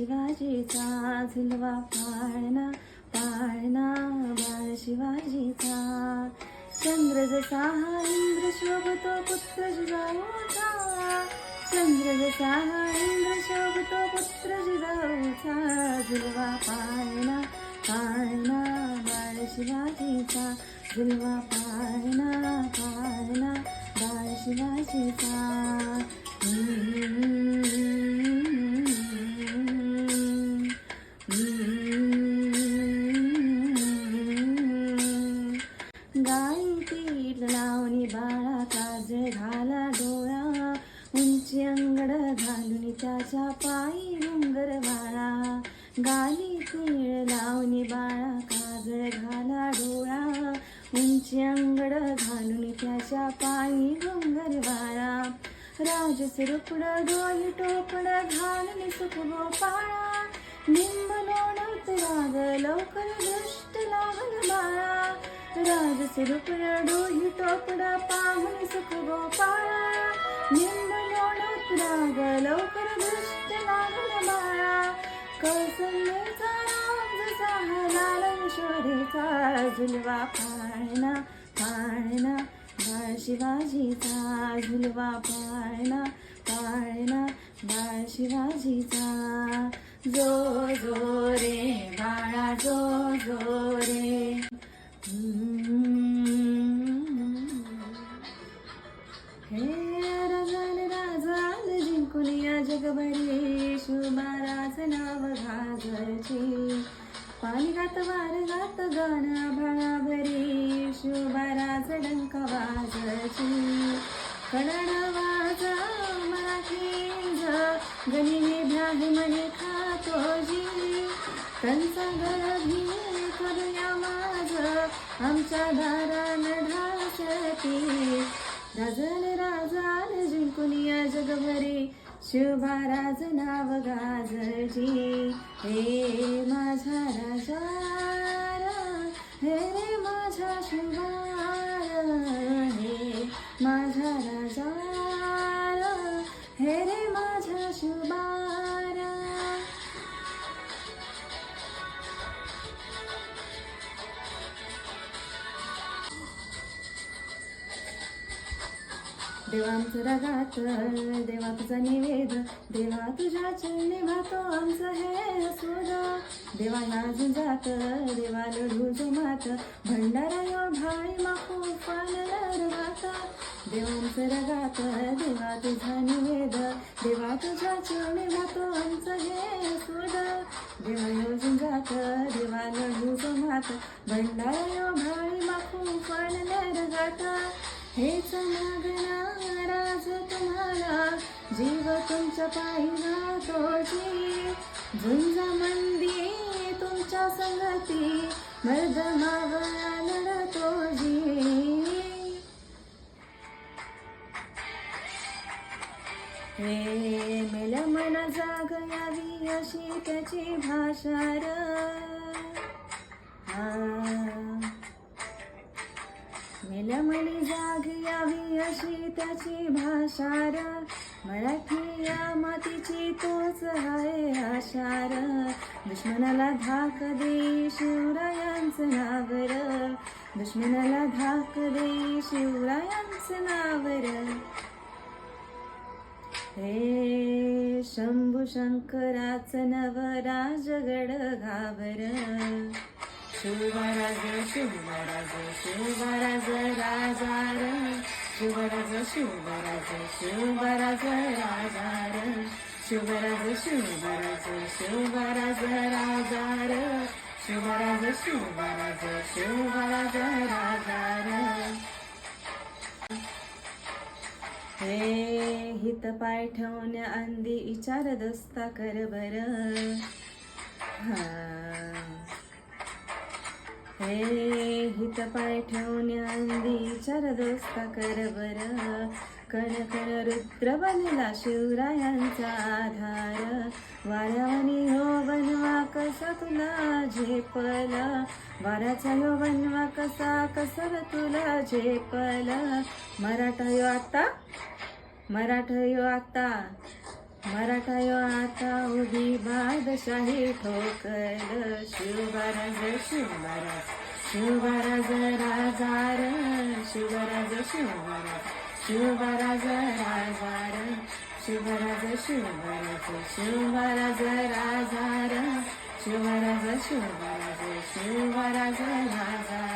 शिवाजीचा झुलवा पाळणा पाळणा बाळ शिवाजीचा. चंद्र जसा इंद्र शोभतो पुत्र जिजाऊचा. चंद्र जसा इंद्र शोभतो पुत्र जिजाऊचा. झुलवा पाळणा पाळणा बाळ शिवाजीचा. झुलवा पाळणा पाळणा बाळ शिवाजीचा. गाई पीठ लावणी बाळा काजळ घाला डोळा. उंची अंगड घालून त्याच्या पायी घुंगर वाळा. गाई पीठ लावणी बाळा काजळ घाला डोळा. उंची अंगड घालून त्याच्या पायी घुंगर वाळा. राजस रुपड डोळी टोपड घालून सुख गोपाळा. निंब लोणवत राग लवकर दृष्ट लागल बाळा. राजस रुपड डोळी टोपड पाहून सुख गोपाळा. निंब लोणवत राग लवकर दृष्ट लागल बाळा. कौसल्याचा राम जसा लाल यशोदेचा. झुलवा पाळणा पाळणा बाळ शिवाजीचा. झुलवा पाळणा पाळणा बाळ शिवाजीचा. जो जो रे बाळा जो जो रे. हे राजाल जिंकून या जगभरी. शिवबाराच नाव घागरचे. पाणी गात वार गात गाणं भाळाभरी. शिवबाराच डंका वाजची. कडण वाज मराठीज गनिमी भ्याही म्हणे खातोजी. त्यांचा गळभी करूया माझ आमच्या दारान ढासती. राजाल जिंकून या जगभरी. शिवबाराज नाव गाजजी. हे माझा राजा हे रे माझा शिवबार. हे माझा राजा हे रे माझा शिवबार. देवांचं रगात देवा तुझा निवेद. देवा तुझ्या चरणी भातो आमचं हे सूद. देवा ह्या झुंजात देवा लढू जुमात. भंडारा यो भाळी माखू पालर गात. देवांचं रगात देवा तुझा निवेद. देवा तुझ्या चरणी भातो आमचं हे सूद. देवा ह्या झुंजात देवा लढू जुमात. भंडारा यो भाळी माखू पालर गात. हेच मागणा राज तुम्हाला जीव तुमच्या पायी घातोजी. झुंजा मंदी तुमच्या संगती मर्द मावळा लढतोजी. हे मेल्या मन जाग यावी अशी त्याची भाषार. मेल्या मनी जाग यावी अशी त्याची भाषार. मराठी या मातीची तोच हाय आशार. दुश्मनाला धाक दे शिवरायांचं नावर. दुश्मनाला धाक दे शिवरायांचं नावर. हे शंभू शंकराचं नव राजगड घाबर. शिवराज शिवराज शिवराज राजार. शिवराज शिवराज शिवराज राजार. शिवराज शिवराज शिवराज राजार. शिवराज शिवराज शिवराज राजार. हे हित पाय ठेवून अंदी विचार दस्ता कर बर. हे हित पाय ठेवून अंदी विचार दस्ता कर बर. कण कण रुद्र बनला शिवरायांचा आधार. वाऱ्यावानी हो बनवा कसा तुला झेपला. वाऱ्याचा हो बनवा कसा कसर तुला झेपला. मराठा यो आता मराठा यो आता उभी बादशाही ठोकल शिवराज शिवराज शिवराज राजार शिवराज शिवराज शिवराज राजार शिवराज शिवराज शिवराज राजार शिवराज शिवराज शिवराज राजार